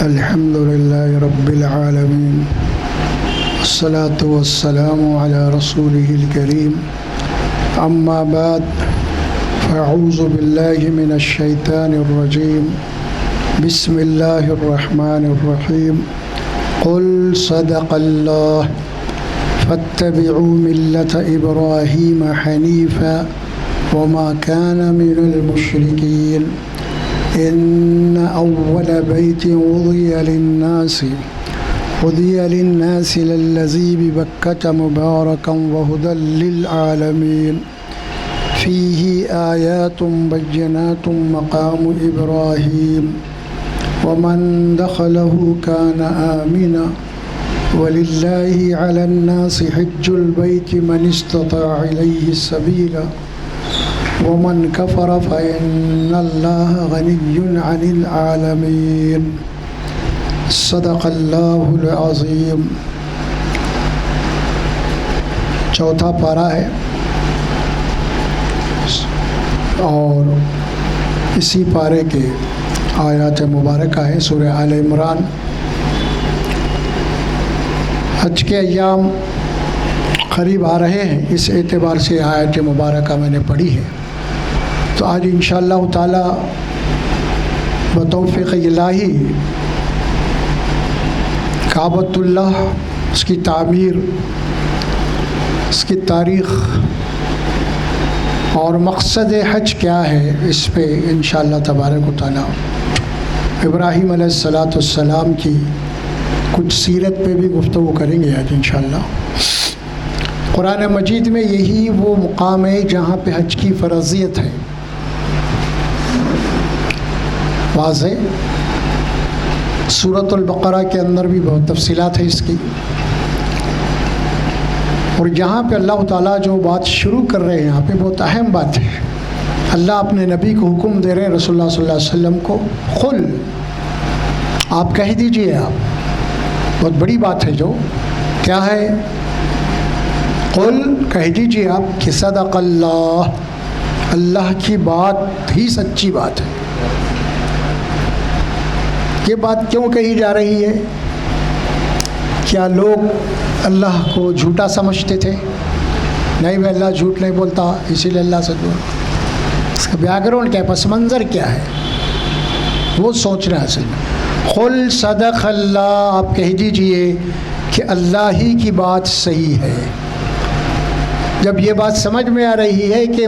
الحمد لله رب العالمين والصلاة والسلام على رسوله الكريم أما بعد فأعوذ بالله من الشيطان الرجيم بسم الله الرحمن الرحيم قل صدق الله فاتبعوا ملة إبراهيم حنيفا وما كان من المشركين إن أول بيت وضي للناس للذي ببكة مباركا وهدى للعالمين فيه آيات بينات مقام إبراهيم ومن دخله كان آمنا ولله على الناس حج البيت من استطاع إليه سبيلا ومن كفر فإن الله غني عن العالمين صدق اللہ العظیم۔ چوتھا پارہ ہے اور اسی پارے کے آیات مبارکہ ہے سورہ آل عمران۔ حج کے ایام قریب آ رہے ہیں، اس اعتبار سے آیات مبارکہ میں نے پڑھی ہے، تو آج انشاءاللہ تعالی بتوفیق الہی کعبۃ اللہ، اس کی تعمیر، اس کی تاریخ اور مقصد حج کیا ہے، اس پہ انشاءاللہ تبارک و تعالی ابراہیم علیہ السلام کی کچھ سیرت پہ بھی گفتگو کریں گے آج انشاءاللہ۔ قرآن مجید میں یہی وہ مقام ہے جہاں پہ حج کی فرضیت ہے واضح۔ سورۃ البقرہ کے اندر بھی بہت تفصیلات ہے اس کی، اور یہاں پہ اللہ تعالیٰ جو بات شروع کر رہے ہیں یہاں پہ بہت اہم بات ہے۔ اللہ اپنے نبی کو حکم دے رہے ہیں، رسول اللہ صلی اللہ علیہ وسلم کو، قل، آپ کہہ دیجئے، آپ بہت بڑی بات ہے جو کیا ہے، قل کہہ دیجئے آپ کہ صدق اللہ، اللہ کی بات ہی سچی بات ہے۔ یہ بات کیوں کہی جا رہی ہے؟ کیا لوگ اللہ کو جھوٹا سمجھتے تھے؟ نہیں، میں اللہ جھوٹ نہیں بولتا، اسی لیے اللہ سے دور۔ اس کا بیک گراؤنڈ کیا ہے، پس منظر کیا ہے، وہ سوچنا ہے اصل میں۔ قل صدق اللہ، آپ کہہ دیجئے کہ اللہ ہی کی بات صحیح ہے۔ جب یہ بات سمجھ میں آ رہی ہے کہ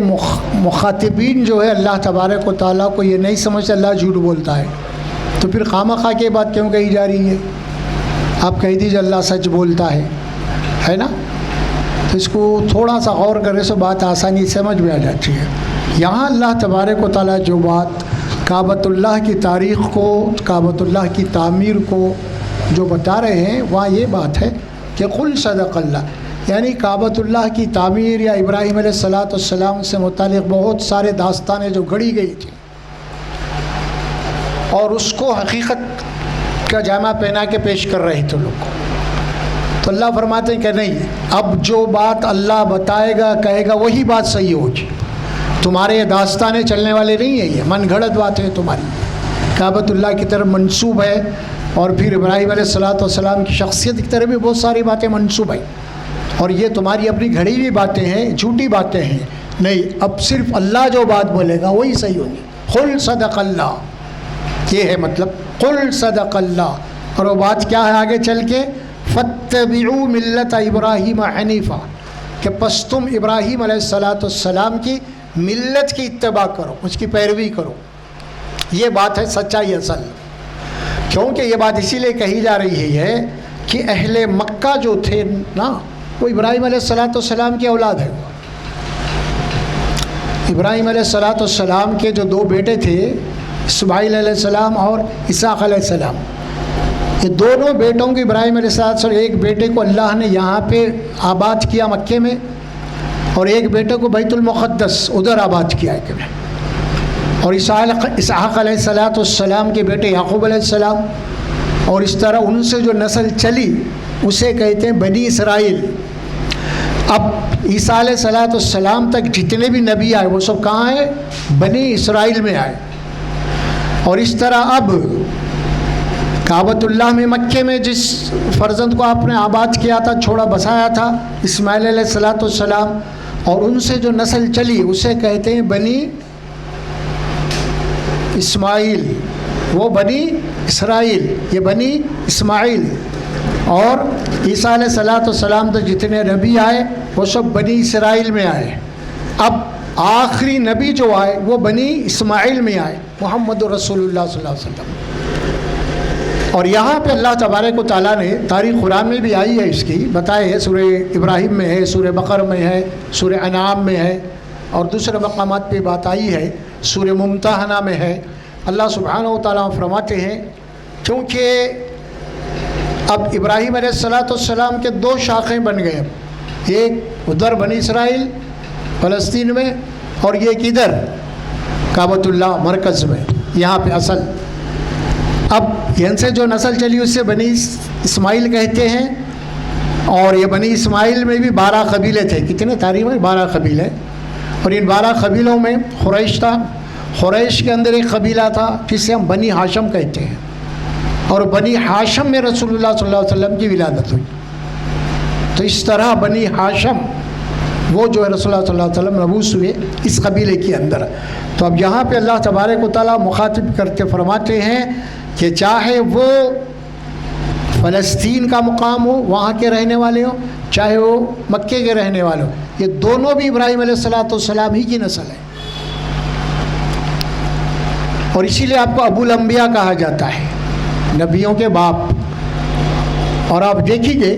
مخاطبین جو ہے اللہ تبارک و تعالیٰ کو یہ نہیں سمجھتے اللہ جھوٹ بولتا ہے، تو پھر خواہ مخواہ کی بات کیوں کہی جا رہی ہے؟ آپ کہہ دیجیے اللہ سچ بولتا ہے نا، تو اس کو تھوڑا سا غور کرنے سے بات آسانی سمجھ میں آ جاتی ہے۔ یہاں اللہ تبارک و تعالیٰ جو بات کعبۃ اللہ کی تاریخ کو، کعبۃ اللہ کی تعمیر کو جو بتا رہے ہیں، وہاں یہ بات ہے کہ قل صدق اللہ، یعنی کعبۃ اللہ کی تعمیر یا ابراہیم علیہ السلام سے متعلق بہت سارے داستانیں جو گھڑی گئی تھیں اور اس کو حقیقت کا جامع پہنا کے پیش کر رہے تھے لوگ کو، تو اللہ فرماتے ہیں کہ نہیں، اب جو بات اللہ بتائے گا کہے گا وہی بات صحیح ہوگی، تمہارے یہ داستانیں چلنے والے نہیں ہیں، یہ من گھڑت بات ہے تمہاری، کعبۃ اللہ کی طرف منسوب ہے، اور پھر ابراہیم علیہ السلام کی شخصیت کی طرف بھی بہت ساری باتیں منسوب ہیں، اور یہ تمہاری اپنی گھڑی ہوئی باتیں ہیں، جھوٹی باتیں ہیں۔ نہیں، اب صرف اللہ جو بات بولے گا وہی صحیح ہوگی۔ قل صدق اللہ، یہ ہے مطلب قل صدق اللہ، اور وہ بات کیا ہے آگے چل کے، فاتبعوا ملت ابراہیم حنیفا، کہ پس تم ابراہیم علیہ السلام کی ملت کی اتباع کرو، اس کی پیروی کرو۔ یہ بات ہے سچائی اصل، کیونکہ یہ بات اسی لیے کہی جا رہی ہے کہ اہل مکہ جو تھے نا، وہ ابراہیم علیہ السلام کی اولاد ہے۔ ابراہیم علیہ السلام کے جو دو بیٹے تھے، اسماعیل علیہ السلام اور اسحاق علیہ السلام، یہ دونوں بیٹوں کو ابراہیم علیہ السلام، ایک بیٹے کو اللہ نے یہاں پہ آباد کیا مکے میں، اور ایک بیٹے کو بیت المقدس ادھر آباد کیا ہے، اور اسحاق علیہ السلام کے بیٹے یعقوب علیہ السلام، اور اس طرح ان سے جو نسل چلی اسے کہتے ہیں بنی اسرائیل۔ اب عیسیٰ علیہ السلام تک جتنے بھی نبی آئے وہ سب کہاں ہیں؟ بنی اسرائیل میں آئے، اور اس طرح اب کعبۃ اللہ میں مکے میں جس فرزند کو آپ نے آباد کیا تھا، چھوڑا بسایا تھا، اسماعیل علیہ الصلوۃ والسلام، اور ان سے جو نسل چلی اسے کہتے ہیں بنی اسماعیل، وہ بنی اسرائیل، یہ بنی اسماعیل۔ اور عیسیٰ علیہ الصلوۃ والسلام تو جتنے نبی آئے وہ سب بنی اسرائیل میں آئے۔ اب آخری نبی جو آئے وہ بنی اسماعیل میں آئے، محمد رسول اللہ صلی اللہ علیہ وسلم۔ اور یہاں پہ اللہ تبارک و تعالیٰ نے تاریخ قرآن میں بھی آئی ہے اس کی، بتائے ہے، سورہ ابراہیم میں ہے، سورہ بقرہ میں ہے، سورہ انعام میں ہے، اور دوسرے مقامات پہ بات آئی ہے، سورہ ممتحنہ میں ہے۔ اللہ سبحانہ و تعالیٰ فرماتے ہیں کیونکہ اب ابراہیم علیہ السلام کے دو شاخیں بن گئے، ایک ادھر بنی اسرائیل فلسطین میں، اور یہ ادھر کعبۃ اللہ مرکز میں، یہاں پہ اصل۔ اب یہاں سے جو نسل چلی اس سے بنی اسماعیل کہتے ہیں، اور یہ بنی اسماعیل میں بھی 12 قبیلے تھے۔ کتنے تاریخ میں؟ 12 قبیلے، اور ان 12 قبیلوں میں قریش تھا، قریش کے اندر ایک قبیلہ تھا جسے ہم بنی ہاشم کہتے ہیں، اور بنی ہاشم میں رسول اللہ صلی اللہ علیہ وسلم کی ولادت ہوئی۔ تو اس طرح بنی ہاشم وہ جو ہے رسول اللہ صلی اللہ علیہ وسلم مبعوث ہوئے اس قبیلے کے اندر۔ تو اب یہاں پہ اللہ تبارک و تعالیٰ مخاطب کر کے فرماتے ہیں کہ چاہے وہ فلسطین کا مقام ہو، وہاں کے رہنے والے ہوں، چاہے وہ مکے کے رہنے والے ہوں، یہ دونوں بھی ابراہیم علیہ السلام ہی کی نسل ہے۔ اور اسی لیے آپ کو ابو الانبیاء کہا جاتا ہے، نبیوں کے باپ۔ اور آپ دیکھیں گے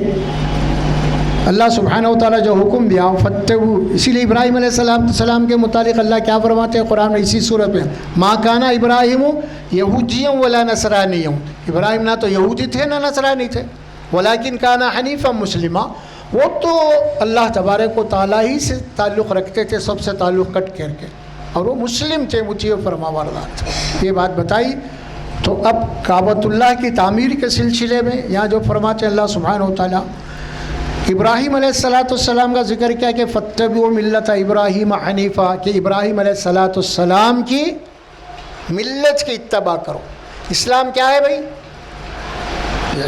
اللہ سبحانہ و تعالیٰ جو حکم دیا فتو، اسی لیے ابراہیم علیہ السلام کے متعلق اللہ کیا فرماتے ہیں قرآن میں اسی صورت میں، ما کانا ابراہیم یہودیًا ولا نصرانیًا، ابراہیم نہ تو یہودی تھے نہ نصرانی تھے، ولیکن کانا حنیفا مسلمہ، وہ تو اللہ تبارک و تعالیٰ ہی سے تعلق رکھتے تھے، سب سے تعلق کٹ کر کے، اور وہ مسلم تھے، مطیع و فرمانبردار تھے۔ یہ بات بتائی۔ تو اب کعبۃ اللہ کی تعمیر کے سلسلے میں یہاں جو فرماتے ہیں اللہ سبحانہ و تعالیٰ، ابراہیم علیہ السلام کا ذکر کیا کہ فاتبعوا ملت ابراہیم حنیفا، کہ ابراہیم علیہ السلام کی ملت کی اتباع کرو۔ اسلام کیا ہے بھائی؟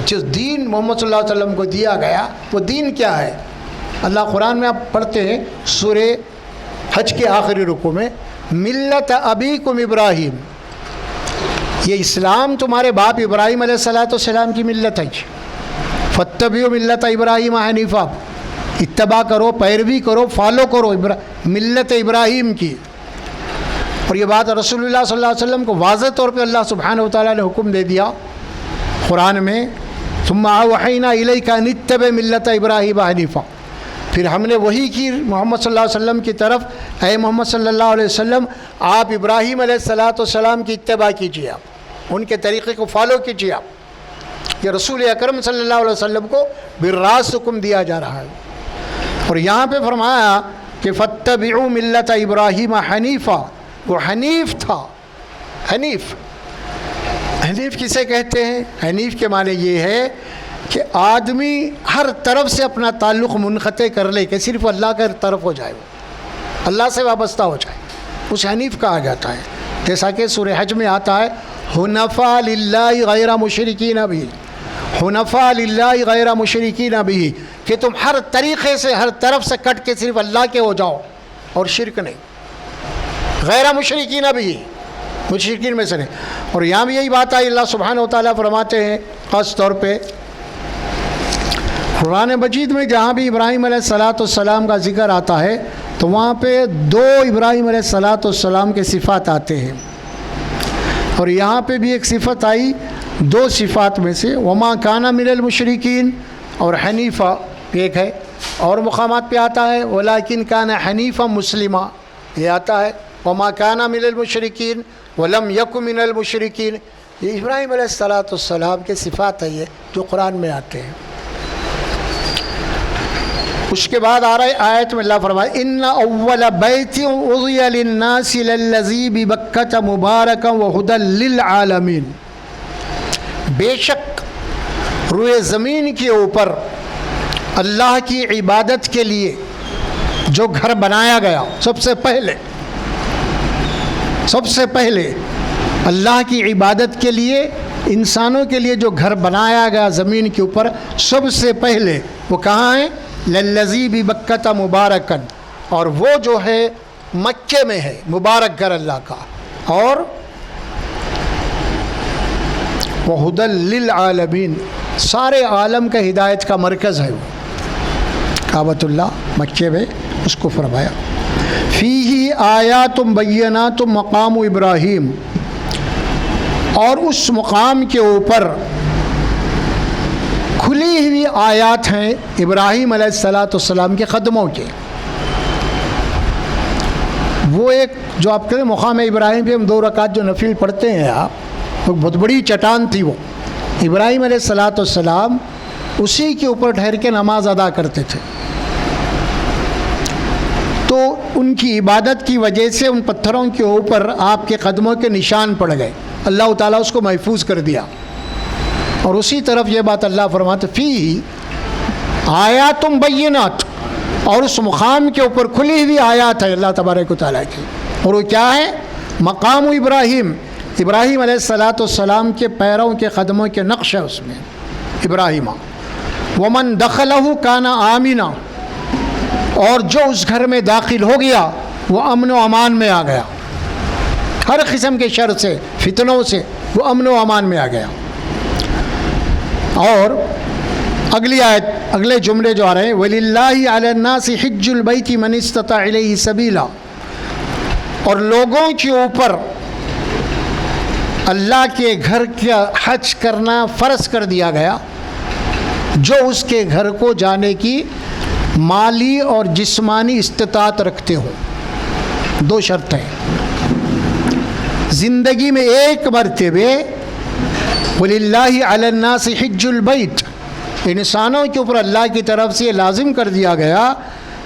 جس دین محمد صلی اللہ علیہ وسلم کو دیا گیا وہ دین کیا ہے؟ اللہ قرآن میں آپ پڑھتے ہیں سورہ حج کے آخری رکوع میں، ملت ابیکم ابراہیم، یہ اسلام تمہارے باپ ابراہیم علیہ السلام کی ملت ہے۔ فاتبعوا ملت ابراہیم حنیفا، اتباع کرو، پیروی کرو، فالو کرو ملت ابراہیم کی۔ اور یہ بات رسول اللہ صلی اللہ علیہ وسلم کو واضح طور پہ اللہ سبحانہ و تعالیٰ نے حکم دے دیا قرآن میں، ثم اوحینا الیک ان اتبع ملت ابراہیم حنیفا، پھر ہم نے وحی کی محمد صلی اللہ علیہ وسلم کی طرف، اے محمد صلی اللہ علیہ وسلم آپ ابراہیم علیہ السلام کی اتباع کیجیے، آپ ان کے طریقے کو فالو کیجیے۔ آپ یہ رسول اکرم صلی اللہ علیہ وسلم کو بالراست حکم دیا جا رہا ہے۔ اور یہاں پہ فرمایا کہ فاتبعوا ملت ابراہیم حنیفا، وہ حنیف تھا۔ حنیف، حنیف کسے کہتے ہیں؟ حنیف کے معنی یہ ہے کہ آدمی ہر طرف سے اپنا تعلق منقطع کر لے، کہ صرف اللہ کی طرف ہو جائے، وہ اللہ سے وابستہ ہو جائے، اس حنیف کہا جاتا ہے۔ جیسا کہ سورہ حج میں آتا ہے حنفاء للہ غیر مشرکین بہ، حنفاء للہ غیر مشرکین بہ، کہ تم ہر طریقے سے ہر طرف سے کٹ کے صرف اللہ کے ہو جاؤ اور شرک نہیں، غیر مشرکین بہ، مشرکین میں سے نہیں۔ اور یہاں بھی یہی بات آئی، اللہ سبحانہ و تعالیٰ فرماتے ہیں خاص طور پہ قرآن مجید میں جہاں بھی ابراہیم علیہ السلام کا ذکر آتا ہے تو وہاں پہ 2 ابراہیم علیہ السلام کے صفات آتے ہیں، اور یہاں پہ بھی ایک صفت آئی 2 صفات میں سے، وما کانا من المشرکین اور حنیفہ ایک ہے، اور مقامات پہ آتا ہے ولیکن کان حنیفا مسلمہ، یہ آتا ہے وما کانا من المشرکین ولم یک من المشرکین۔ یہ ابراہیم علیہ السلام کے صفات ہے یہ جو قرآن میں آتے ہیں۔ اس کے بعد آ رہے آیت میں اللہ فرمائے ان اول بیت وضع للناس للذی ببکۃ مبارکا وہدی للعالمین، بے شک روئے زمین کے اوپر اللہ کی عبادت کے لیے جو گھر بنایا گیا، سب سے پہلے اللہ کی عبادت کے لیے انسانوں کے لیے جو گھر بنایا گیا زمین کے اوپر سب سے پہلے وہ کہاں ہے؟ للذی ببکۃ مبارکن، اور وہ جو ہے مکے میں ہے، مبارک گھر اللہ کا، اور وہدی للعالمین، سارے عالم کا ہدایت کا مرکز ہے وہ کعبۃ اللہ مکے میں، اس کو فرمایا فیہ آیات بینات مقام ابراہیم، اور اس مقام کے اوپر کھلی ہوئی آیات ہیں ابراہیم علیہ السلام کے قدموں کے۔ وہ ایک جو آپ کہتے ہیں مقام ابراہیم پہ ہم 2 رکعت جو نفل پڑھتے ہیں آپ، وہ بہت بڑی چٹان تھی، وہ ابراہیم علیہ السلام اسی کے اوپر ٹھہر کے نماز ادا کرتے تھے، تو ان کی عبادت کی وجہ سے ان پتھروں کے اوپر آپ کے قدموں کے نشان پڑ گئے، اللہ تعالیٰ اس کو محفوظ کر دیا۔ اور اسی طرف یہ بات اللہ فرماتے فی آیات بینات، اور اس مقام کے اوپر کھلی ہوئی آیات ہے اللہ تبارک و تعالیٰ کی، اور وہ کیا ہے؟ مقام ابراہیم، ابراہیم علیہ السلام کے پیروں کے قدموں کے نقش ہے اس میں ابراہیمہ، ومن دخلہ کان آمنا، اور جو اس گھر میں داخل ہو گیا وہ امن و امان میں آ گیا، ہر قسم کے شر سے فتنوں سے وہ امن و امان میں آ گیا۔ اور اگلی آیت، اگلے جملے جو آ رہے ہیں وَلِلَّهِ عَلَى النَّاسِ حِجُّ الْبَيْتِ مَنِ اسْتَطَاعَ إِلَيْهِ سَبِيلًا، اور لوگوں کے اوپر اللہ کے گھر کا حج کرنا فرض کر دیا گیا جو اس کے گھر کو جانے کی مالی اور جسمانی استطاعت رکھتے ہوں۔ 2 شرط ہیں، زندگی میں ایک مرتبہ وَلِلَّهِ عَلَى النَّاسِ حِجُّ الْبَيْتِ، انسانوں کے اوپر اللہ کی طرف سے یہ لازم کر دیا گیا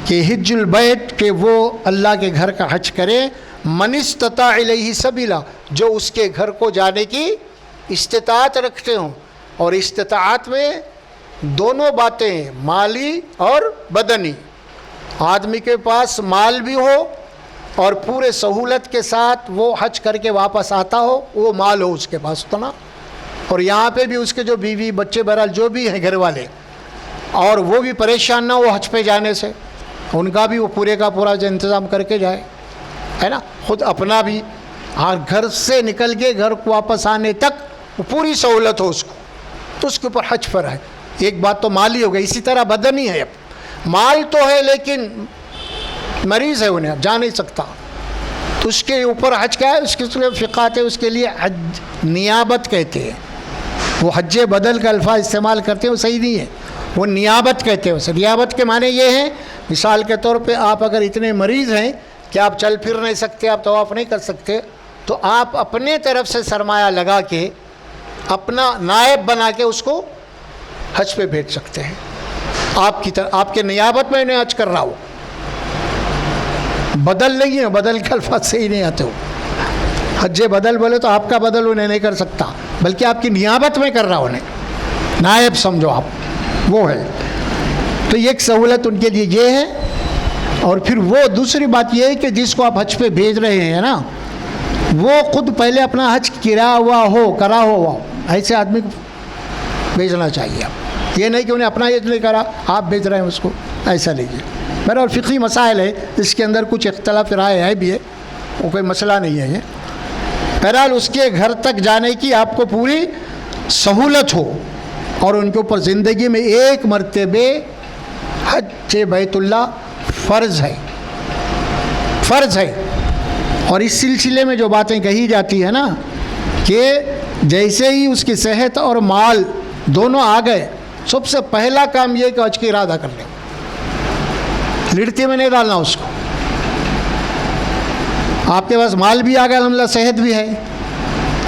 کہ حج البیت، کہ وہ اللہ کے گھر کا حج کرے، من استطاع الیہ سبیلا، جو اس کے گھر کو جانے کی استطاعت رکھتے ہوں۔ اور استطاعت میں دونوں باتیں ہیں، مالی اور بدنی۔ آدمی کے پاس مال بھی ہو اور پورے سہولت کے ساتھ وہ حج کر کے واپس آتا ہو، وہ مال ہو اس کے پاس اتنا، اور یہاں پہ بھی اس کے جو بیوی بچے بہرحال جو بھی ہیں گھر والے، اور وہ بھی پریشان نہ ہو حج پہ جانے سے، ان کا بھی وہ پورے کا پورا جو انتظام کر کے جائے، ہے نا، خود اپنا بھی، ہاں گھر سے نکل کے گھر کو واپس آنے تک وہ پوری سہولت ہو اس کو، تو اس کے اوپر حج پر ہے۔ ایک بات تو مالی ہو گئی، اسی طرح بدنی ہے، اب مال تو ہے لیکن مریض ہے، انہیں جا نہیں سکتا، تو اس کے اوپر حج کیا ہے؟ اس کے فقہات ہے، اس کے لیے حج نیابت کہتے ہیں، وہ حج بدل کا الفاظ استعمال کرتے ہیں وہ صحیح نہیں ہے، وہ نیابت کہتے ہیں اسے۔ نیابت کے معنی یہ ہیں، مثال کے طور پہ آپ اگر اتنے مریض ہیں کہ آپ چل پھر نہیں سکتے، آپ طواف نہیں کر سکتے، تو آپ اپنے طرف سے سرمایہ لگا کے اپنا نائب بنا کے اس کو حج پہ بھیج سکتے ہیں، آپ کے نیابت میں انہیں حج کر رہا ہو، بدل نہیں ہے، بدل کے الفاظ صحیح نہیں آتے ہو، حج بدل بولے تو آپ کا بدل انہیں نہیں کر سکتا، بلکہ آپ کی نیابت میں کر رہا انہیں، نائب سمجھو آپ، وہ ہے۔ تو ایک سہولت ان کے لیے یہ ہے، اور پھر وہ دوسری بات یہ ہے کہ جس کو آپ حج پہ بھیج رہے ہیں نا، وہ خود پہلے اپنا حج کرا ہوا ہو، ایسے آدمی کو بھیجنا چاہیے آپ، یہ نہیں کہ انہیں اپنا حج نہیں کرا آپ بھیج رہے ہیں اس کو، ایسا لیجیے۔ میرا اور فقہی مسائل ہے، اس کے اندر کچھ اختلاف رائے ہے بھی ہے، وہ کوئی مسئلہ نہیں ہے یہ۔ بہرحال اس کے گھر تک جانے کی آپ کو پوری سہولت ہو، اور ان کے اوپر زندگی میں ایک مرتبہ حج بیت اللہ فرض ہے۔ اور اس سلسلے میں جو باتیں کہی جاتی ہیں نا، کہ جیسے ہی اس کی صحت اور مال دونوں آ گئے، سب سے پہلا کام یہ کہ حج کی ارادہ کر لیں، لڑتی میں نہیں ڈالنا اس کو۔ آپ کے پاس مال بھی آ گیا الحمدللہ، صحت بھی ہے،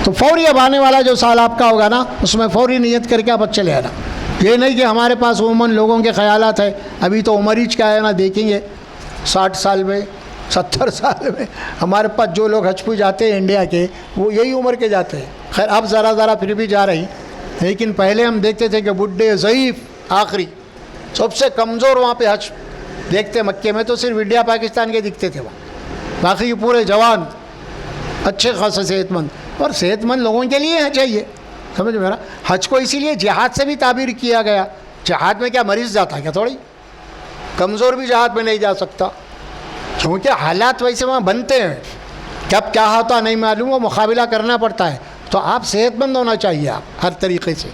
تو فوری اب آنے والا جو سال آپ کا ہوگا نا، اس میں فوری نیت کر کے آپ چلے آنا۔ یہ نہیں کہ ہمارے پاس عموماً لوگوں کے خیالات ہیں، ابھی تو عمر ہیچ کا ہے نا، دیکھیں گے 60 سال میں 70 سال میں ہمارے پاس جو لوگ حج پہ جاتے ہیں انڈیا کے، وہ یہی عمر کے جاتے ہیں۔ خیر اب ذرا پھر بھی جا رہی، لیکن پہلے ہم دیکھتے تھے کہ بڈھے، ضعیف، آخری سب سے کمزور وہاں پہ حج دیکھتے، مکے میں تو صرف انڈیا پاکستان کے دکھتے تھے وہاں، باقی پورے جوان، اچھے خاصے صحت مند، اور صحت مند لوگوں کے لیے چاہیے، سمجھ میں نا. حج کو اسی لیے جہاد سے بھی تعبیر کیا گیا. جہاد میں کیا مریض جاتا ہے کیا؟ تھوڑی. کمزور بھی جہاد میں نہیں جا سکتا کیونکہ حالات ویسے وہاں بنتے ہیں. کب کیا ہوتا نہیں معلوم، وہ مقابلہ کرنا پڑتا ہے. تو آپ صحت مند ہونا چاہیے آپ ہر طریقے سے.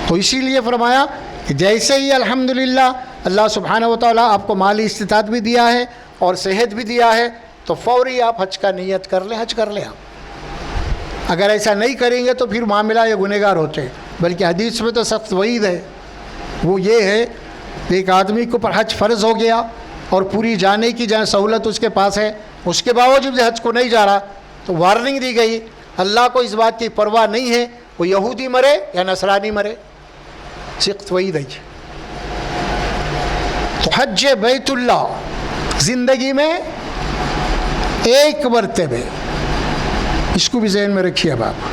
تو اسی لیے فرمایا کہ جیسے ہی الحمدللہ اللہ سبحانہ و تعالیٰ آپ کو مالی استطاعت بھی دیا ہے اور صحت بھی دیا ہے تو فوری آپ حج کا نیت کر لیں، حج کر لیں آپ. اگر ایسا نہیں کریں گے تو پھر معاملہ یہ گنہگار ہوتے ہیں. بلکہ حدیث میں تو سخت وعید ہے، وہ یہ ہے ایک آدمی کے اوپر حج فرض ہو گیا اور پوری جانے کی جہاں سہولت اس کے پاس ہے، اس کے باوجود حج کو نہیں جا رہا تو وارننگ دی گئی. اللہ کو اس بات کی پرواہ نہیں ہے وہ یہودی مرے یا نصرانی مرے. سخت وعید ہے. تو حج بیت اللہ زندگی میں ایک مرتبہ، اس کو بھی ذہن میں رکھیے اب آپ.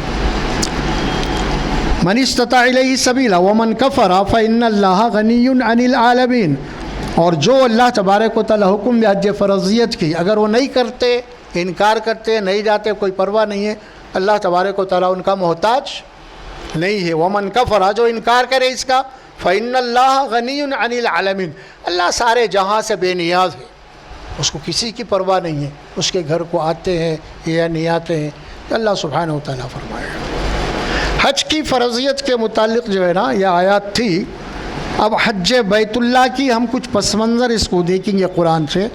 من استطاع الیہ سبیلا ومن کفر فإن اللہ غنی عن العالمین. اور جو اللہ تبارک و تعالی حکم دے حج فرضیت کی، اگر وہ نہیں کرتے، انکار کرتے، نہیں جاتے، کوئی پرواہ نہیں ہے، اللہ تبارک و تعالیٰ ان کا محتاج نہیں ہے. ومن کفر، جو انکار کرے اس کا، فإن اللہ غنی عن العالمین، اللہ سارے جہاں سے بے نیاز ہے، اس کو کسی کی پرواہ نہیں ہے. اس کے گھر کو آتے ہیں یا نہیں آتے ہیں، اللہ سبحانہ و تعالیٰ فرمائے. حج کی فرضیت کے متعلق جو ہے نا یہ آیات تھی. اب حج بیت اللہ کی ہم کچھ پس منظر اس کو دیکھیں گے قرآن سے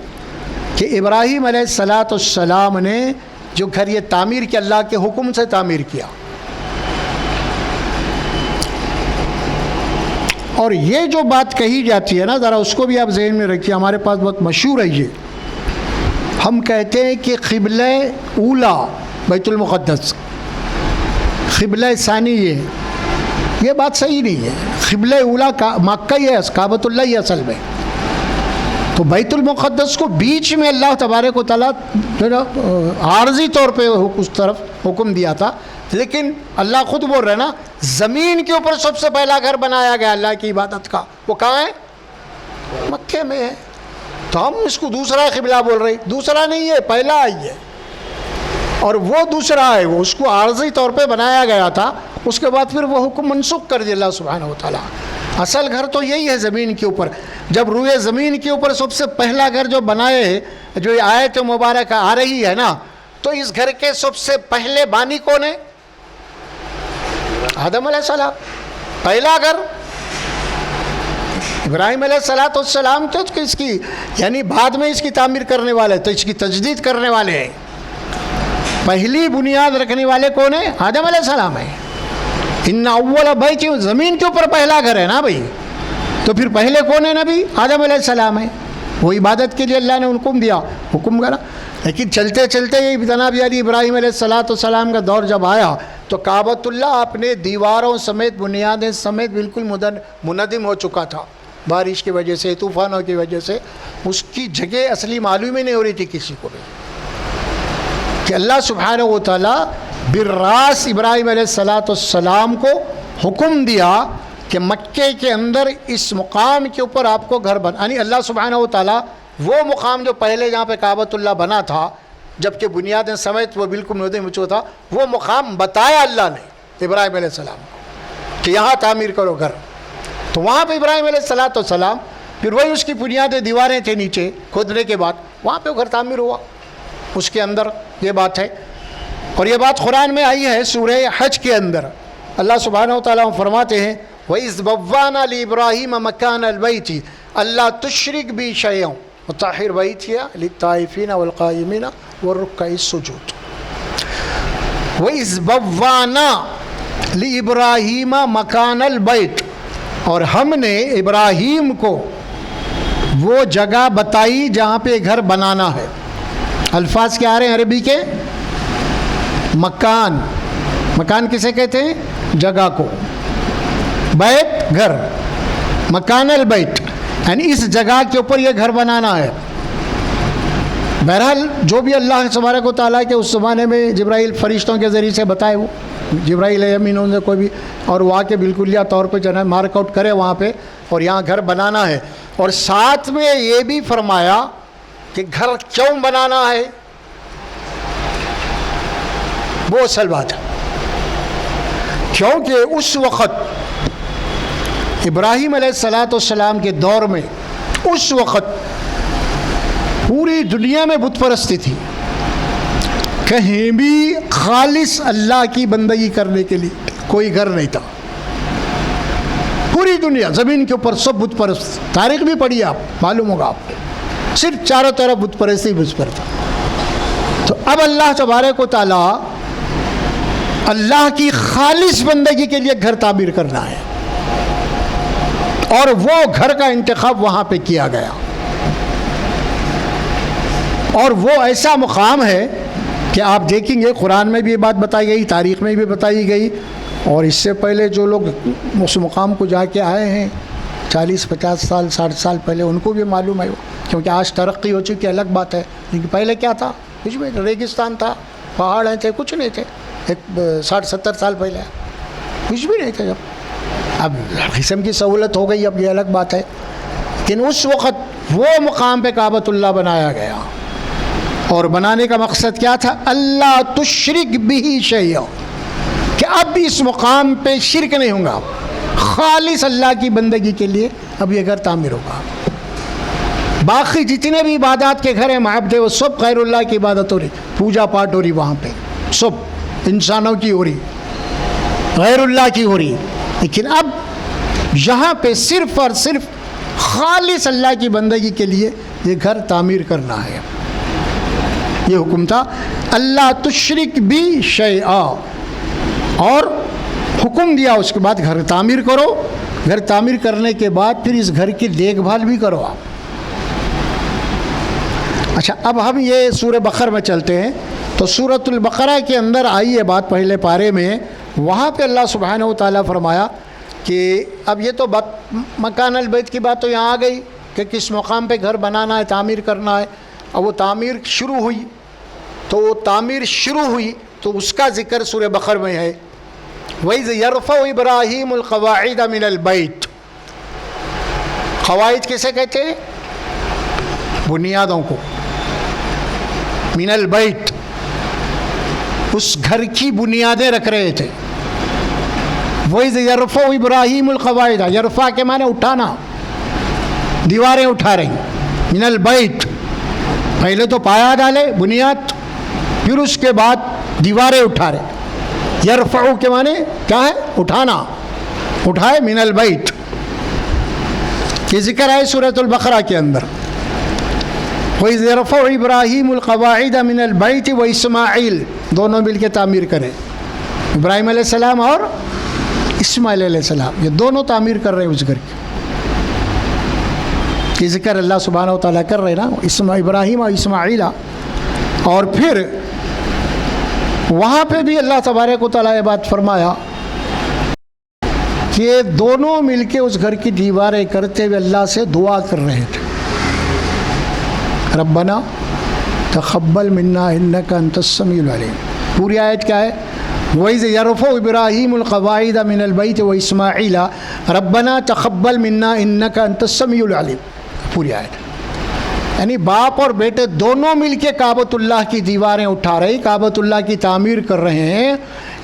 کہ ابراہیم علیہ السلام نے جو گھر یہ تعمیر کیا، اللہ کے حکم سے تعمیر کیا. اور یہ جو بات کہی جاتی ہے نا، ذرا اس کو بھی آپ ذہن میں رکھیے. ہمارے پاس بہت مشہور ہے یہ. ہم کہتے ہیں کہ قبلہ اولا بیت المقدس، قبلہ ثانی یہ بات صحیح نہیں ہے. قبلہ اولا مکہ ہی ہے، کعبۃ اللہ ہی اصل میں. تو بیت المقدس کو بیچ میں اللہ تبارک و تعالیٰ عارضی طور پہ اس طرف حکم دیا تھا. لیکن اللہ خود بول رہے ہیں نا، زمین کے اوپر سب سے پہلا گھر بنایا گیا اللہ کی عبادت کا، وہ کہاں ہے؟ مکے میں ہے. تو ہم اس کو دوسرا قبلہ بول رہے ہیں. دوسرا نہیں ہے، پہلا ہی ہے. اور وہ دوسرا ہے، وہ اس کو عارضی طور پہ بنایا گیا تھا. اس کے بعد پھر وہ حکم منسوخ کر دیا اللہ سبحانہ و تعالیٰ. اصل گھر تو یہی ہے زمین کے اوپر. جب روئے زمین کے اوپر سب سے پہلا گھر جو بنائے ہیں، جو یہ آیت مبارکہ آ رہی ہے نا، تو اس گھر کے سب سے پہلے بانی کون ہے؟ آدم علیہ السلام. پہلا گھر ابراہیم علیہ السلام تو اس کی یعنی بعد میں اس کی تعمیر کرنے والے، تو اس کی تجدید کرنے والے ہیں. پہلی بنیاد رکھنے والے کون ہیں؟ آدم علیہ السلام ہے. ان اول بیت، زمین کے اوپر پہلا گھر ہے نا بھائی، تو پھر پہلے کون ہے نبی؟ آدم علیہ السلام ہے. وہ عبادت کے لیے اللہ نے حکم دیا، حکم کرا. لیکن چلتے چلتے یہ جناب علی ابراہیم علیہ السلام کا دور جب آیا تو کعبۃ اللہ اپنے دیواروں سمیت، بنیادیں سمیت بالکل منہدم ہو چکا تھا. بارش کی وجہ سے، طوفانوں کی وجہ سے اس کی جگہ اصلی معلوم ہی نہیں ہو رہی تھی کسی کو بھی. کہ اللہ سبحانہ و تعالیٰ بالراس ابراہیم علیہ السلام کو حکم دیا کہ مکے کے اندر اس مقام کے اوپر آپ کو گھر یعنی اللہ سبحانہ و تعالیٰ وہ مقام جو پہلے جہاں پہ کعبۃ اللہ بنا تھا، جبکہ بنیادیں سمیت وہ بالکل منہدم ہو چکا تھا، وہ مقام بتایا اللہ نے ابراہیم علیہ السلام کو کہ یہاں تعمیر کرو گھر. تو وہاں پہ ابراہیم علیہ السلام پھر وہی اس کی بنیادیں دیواریں تھے نیچے کھودنے کے بعد، وہاں پہ گھر تعمیر ہوا. اس کے اندر یہ بات ہے. اور یہ بات قرآن میں آئی ہے سورہ حج کے اندر. اللہ سبحانہ و تعالیٰ فرماتے ہیں وَإِذْ بَوَّأْنَا لِإِبْرَاهِيمَ مَكَانَ الْبَيْتِ أَلَّا تُشْرِكْ بِي شَيْئًا وَطَهِّرْ بَيْتِيَ لِلطَّائِفِينَ وَالْقَائِمِينَ وَالرُّكَّعِ السُّجُودِ. وَإِذْ بَوَّأْنَا لِإِبْرَاهِيمَ مَكَانَ الْبَيْتِ، اور ہم نے ابراہیم کو وہ جگہ بتائی جہاں پہ گھر بنانا ہے. الفاظ کیا آ رہے ہیں عربی کے؟ مکان. مکان کسے کہتے ہیں؟ جگہ کو. بیت گھر، مکان البیت یعنی اس جگہ کے اوپر یہ گھر بنانا ہے. بہرحال جو بھی اللہ تبارک و تعالیٰ کے اس زمانے میں جبرائیل فرشتوں کے ذریعے سے بتائے، وہ جبرائیل امین نے کوئی بھی، اور وہاں کے بالکلیہ طور پہ جناب مارک آؤٹ کرے وہاں پہ، اور یہاں گھر بنانا ہے. اور ساتھ میں یہ بھی فرمایا کہ گھر کیوں بنانا ہے، وہ اصل بات ہے. کیونکہ اس وقت ابراہیم علیہ السلام کے دور میں اس وقت پوری دنیا میں بت پرستی تھی، کہیں بھی خالص اللہ کی بندگی کرنے کے لیے کوئی گھر نہیں تھا. پوری دنیا زمین کے اوپر سب بت پرست، تاریخ بھی پڑھی آپ، معلوم ہوگا آپ کو، صرف چاروں طرف بت پرستی بت پر تھا. تو اب اللہ تبارک و تعالیٰ اللہ کی خالص بندگی کے لیے گھر تعمیر کرنا ہے، اور وہ گھر کا انتخاب وہاں پہ کیا گیا. اور وہ ایسا مقام ہے کہ آپ دیکھیں گے قرآن میں بھی یہ بات بتائی گئی، تاریخ میں بھی بتائی گئی، اور اس سے پہلے جو لوگ اس مقام کو جا کے آئے ہیں 40-50 سال 60 سال پہلے، ان کو بھی معلوم ہے، کیونکہ آج ترقی ہو چکی الگ بات ہے، لیکن پہلے کیا تھا؟ کچھ بھی ریگستان تھا، پہاڑ تھے، کچھ نہیں تھے. 60-70 سال پہلے کچھ بھی نہیں تھے. اب قسم کی سہولت ہو گئی، اب یہ الگ بات ہے، لیکن اس وقت وہ مقام پہ کعبۃ اللہ بنایا گیا. اور بنانے کا مقصد کیا تھا؟ اللہ تشرک بہ شیئا، کہ اب اس مقام پہ شرک نہیں ہوگا، خالص اللہ کی بندگی کے لیے اب یہ گھر تعمیر ہوگا. باقی جتنے بھی عبادات کے گھر ہیں معبد، وہ سب غیر اللہ کی عبادت ہو رہی، پوجا پاٹ ہو رہی، وہاں پہ سب انسانوں کی ہو رہی، غیر اللہ کی ہو رہی. لیکن اب یہاں پہ صرف اور صرف خالص اللہ کی بندگی کے لیے یہ گھر تعمیر کرنا ہے. یہ حکم تھا اللہ تشرک بی شیئا، اور حکم دیا اس کے بعد گھر تعمیر کرو. گھر تعمیر کرنے کے بعد پھر اس گھر کی دیکھ بھال بھی کرو آپ. اچھا، اب ہم یہ سورہ بقرہ میں چلتے ہیں. تو سورۃ البقرہ کے اندر آئی یہ بات پہلے پارے میں، وہاں پہ اللہ سبحانہ و تعالیٰ فرمایا کہ اب یہ تو مکان البیت کی بات تو یہاں آ گئی کہ کس مقام پہ گھر بنانا ہے، تعمیر کرنا ہے. اب وہ تعمیر شروع ہوئی، تو وہ تعمیر شروع ہوئی تو اس کا ذکر سورہ بقرہ میں ہے. وَإِذْ يَرْفَعُ إِبْرَاهِيمُ الْقَوَاعِدَ مِنَ الْبَيْتِ. قواعد کسے کہتے ہیں؟ بنیادوں کو. من البیت، اس گھر کی بنیادیں رکھ رہے تھے. وَإِذْ يَرْفَعُ إِبْرَاهِيمُ الْقَوَاعِدَ، یرفع کے معنی اٹھانا، دیواریں اٹھا رہی. من البیت، پہلے تو پایا ڈالے بنیاد، پھر اس کے بعد دیواریں اٹھا رہے. یرفعو کے معنی کیا ہے؟ اٹھانا، اٹھائے. من البیت یہ ذکر ہے سورۃ البقرہ کے اندر. وَإِذْ يَرْفَعُ إِبْرَاهِيمُ الْقَوَاعِدَ مِنَ الْبَيْتِ وَإِسْمَاعِيلُ، دونوں مل کے تعمیر کرے. ابراہیم علیہ السلام اور اسماعیل علیہ السلام، یہ دونوں تعمیر کر رہے ہیں اس گھر کی. یہ ذکر اللہ سبحانہ و تعالیٰ کر رہے نا، ابراہیم اور اسماعیل. اور پھر وہاں پہ بھی اللہ تبارک و تعالیٰ یہ بات فرمایا کہ دونوں مل کے اس گھر کی دیواریں کرتے ہوئے اللہ سے دعا کر رہے تھے. ربنا تقبل منا انک انت السمیع العلیم. پوری آیت کیا ہے؟ وَإِذْ يَرْفَعُ إِبْرَاهِيمُ الْقَوَاعِدَ مِنَ الْبَيْتِ وَإِسْمَاعِيلَ رَبَّنَا تَقَبَّلْ مِنَّا إِنَّكَ أَنْتَ السَّمِيعُ الْعَلِيمُ. پوری آیت، یعنی باپ اور بیٹے دونوں مل کے کعبۃ اللہ کی دیواریں اٹھا رہے ہیں، کعبۃ اللہ کی تعمیر کر رہے ہیں.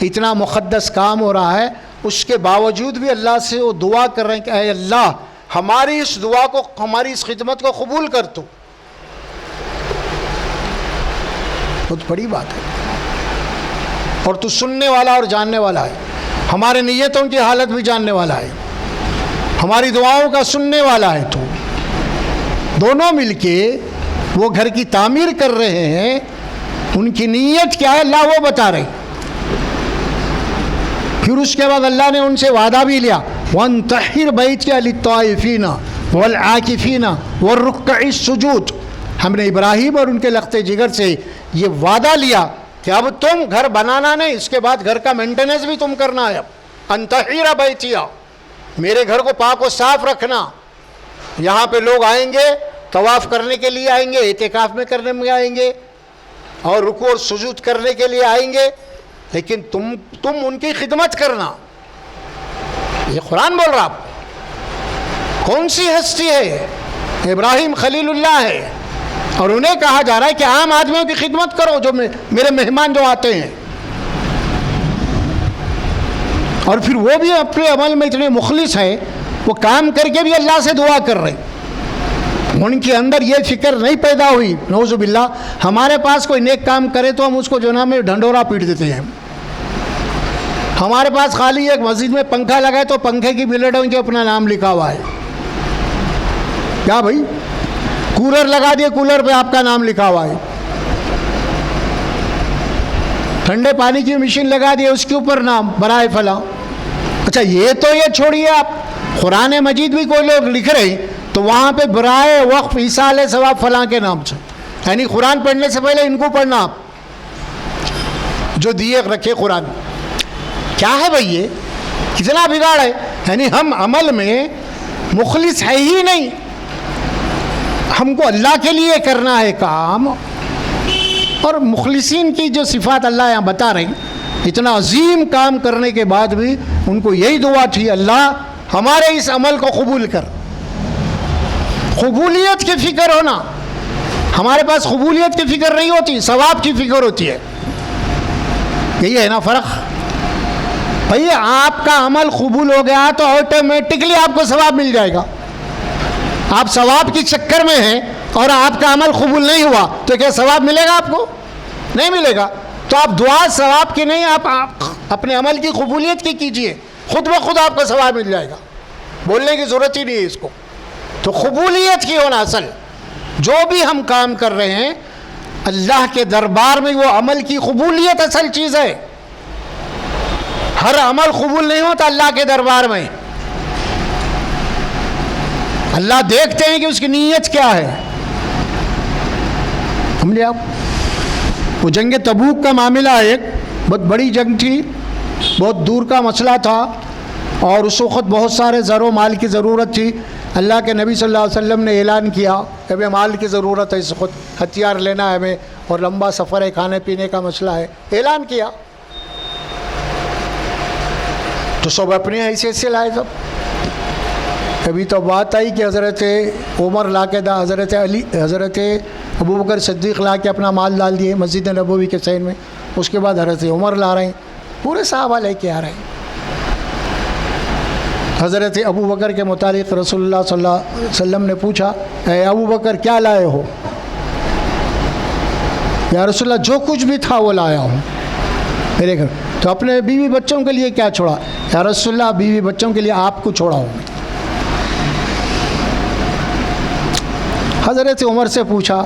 اتنا مقدس کام ہو رہا ہے، اس کے باوجود بھی اللہ سے وہ دعا کر رہے ہیں کہ اے اللہ ہماری اس دعا کو، ہماری اس خدمت کو قبول کر تو. بہت بڑی بات ہے، اور تو سننے والا اور جاننے والا ہے. ہمارے نیتوں کی حالت بھی جاننے والا ہے، ہماری دعاؤں کا سننے والا ہے. تو دونوں مل کے وہ گھر کی تعمیر کر رہے ہیں. ان کی نیت کیا ہے اللہ وہ بتا رہے. پھر اس کے بعد اللہ نے ان سے وعدہ بھی لیا، وَانْتَحِرْ بَيْتِيَ لِلطَّائِفِينَ وَالْعَاكِفِينَ وَالرُّكَّعِ السُّجُودِ. ہم نے ابراہیم اور ان کے لختے جگر سے یہ وعدہ لیا کہ اب تم گھر بنانا نہیں، اس کے بعد گھر کا مینٹیننس بھی تم کرنا ہے. اب انتحیر بیتیا، میرے گھر کو پاک و صاف رکھنا. یہاں پہ لوگ آئیں گے، طواف کرنے کے لیے آئیں گے، اعتکاف میں کرنے میں آئیں گے، اور رکوع اور سجود کرنے کے لیے آئیں گے، لیکن تم ان کی خدمت کرنا. یہ قرآن بول رہا. کون سی ہستی ہے؟ ابراہیم خلیل اللہ ہے، اور انہیں کہا جا رہا ہے کہ عام آدمیوں کی خدمت کرو، جو میرے مہمان جو آتے ہیں. اور پھر وہ بھی اپنے عمل میں اتنے مخلص ہیں، وہ کام کر کے بھی اللہ سے دعا کر رہے ہیں، ان کے اندر یہ فکر نہیں پیدا ہوئی نعوذ باللہ ہمارے پاس کوئی نیک کام کرے تو ہم اس کو جو نا میں ڈھنڈورا پیٹ دیتے ہیں. ہمارے پاس خالی ایک مسجد میں پنکھا لگا ہے تو پنکھے کی بلیڈوں کے اپنا نام لکھا ہوا ہے. کیا بھائی؟ کولر لگا دیے، کولر پہ آپ کا نام لکھا ہوا ہے. ٹھنڈے پانی کی مشین لگا دی، اس کے اوپر نام برائے فلاں. اچھا یہ تو یہ چھوڑیے، آپ قرآن مجید بھی کوئی لوگ لکھ رہے ہیں تو وہاں پہ برائے وقف ایصال ثواب فلاں کے نام سے، یعنی قرآن پڑھنے سے پہلے ان کو پڑھنا آپ جو دیے رکھے قرآن. کیا ہے بھائی یہ کتنا بگاڑ ہے؟ یعنی ہم عمل میں مخلص ہے ہی نہیں. ہم کو اللہ کے لیے کرنا ہے کام، اور مخلصین کی جو صفات اللہ یہاں بتا رہے ہیں، اتنا عظیم کام کرنے کے بعد بھی ان کو یہی دعا تھی، اللہ ہمارے اس عمل کو قبول کر. قبولیت کی فکر ہونا، ہمارے پاس قبولیت کی فکر نہیں ہوتی، ثواب کی فکر ہوتی ہے. یہی ہے نا فرق بھئی. آپ کا عمل قبول ہو گیا تو آٹومیٹکلی آپ کو ثواب مل جائے گا. آپ ثواب کی چکر میں ہیں اور آپ کا عمل قبول نہیں ہوا تو کیا ثواب ملے گا؟ آپ کو نہیں ملے گا. تو آپ دعا ثواب کی نہیں، آپ اپنے عمل کی قبولیت کی کیجئے، خود بخود آپ کو ثواب مل جائے گا. بولنے کی ضرورت ہی نہیں ہے اس کو. تو قبولیت کی ہونا، اصل جو بھی ہم کام کر رہے ہیں اللہ کے دربار میں وہ عمل کی قبولیت اصل چیز ہے. ہر عمل قبول نہیں ہوتا اللہ کے دربار میں. اللہ دیکھتے ہیں کہ اس کی نیت کیا ہے. سمجھے آپ؟ وہ جنگ تبوک کا معاملہ ایک بہت بڑی جنگ تھی، بہت دور کا مسئلہ تھا، اور اس وقت بہت سارے زر و مال کی ضرورت تھی. اللہ کے نبی صلی اللہ علیہ وسلم نے اعلان کیا کہ ہمیں مال کی ضرورت ہے، اس وقت ہتھیار لینا ہے ہمیں، اور لمبا سفر ہے، کھانے پینے کا مسئلہ ہے. اعلان کیا تو سب اپنے حیثیت سے لائے. سب کبھی تو بات آئی کہ حضرت عمر لا کے حضرت علی، حضرت ابوبکر صدیق لا کے اپنا مال ڈال دیے مسجد نبوی کے صحن میں. اس کے بعد حضرت عمر لا رہے ہیں، پورے صحابہ لے کے آ رہے ہیں. حضرت ابوبکر کے متعلق رسول اللہ صلی اللہ علیہ وسلم نے پوچھا، اے ابوبکر کیا لائے ہو؟ یا رسول اللہ جو کچھ بھی تھا وہ لایا ہوں میرے گھر. تو اپنے بیوی بچوں کے لیے کیا چھوڑا؟ یا رسول اللہ بیوی بچوں کے لیے آپ کو چھوڑا ہوں. حضرت عمر سے پوچھا،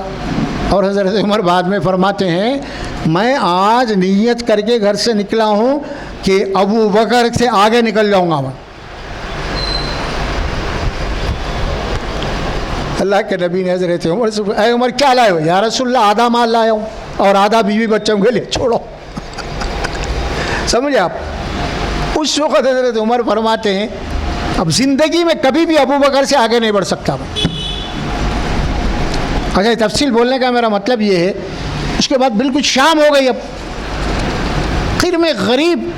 اور حضرت عمر بعد میں فرماتے ہیں میں آج نیت کر کے گھر سے نکلا ہوں کہ ابو بکر سے آگے نکل جاؤں گا. میں اللہ کے نبی نے حضرت عمر سے اے عمر کیا لائے ہو؟ یا رسول اللہ آدھا مال لایا ہوں اور آدھا بیوی بچوں کے لیے چھوڑو. سمجھے آپ؟ اس وقت حضرت عمر فرماتے ہیں اب زندگی میں کبھی بھی ابو بکر سے آگے نہیں بڑھ سکتا میں. اچھا تفصیل بولنے کا میرا مطلب یہ ہے، اس کے بعد بالکل شام ہو گئی. اب آخر میں غریب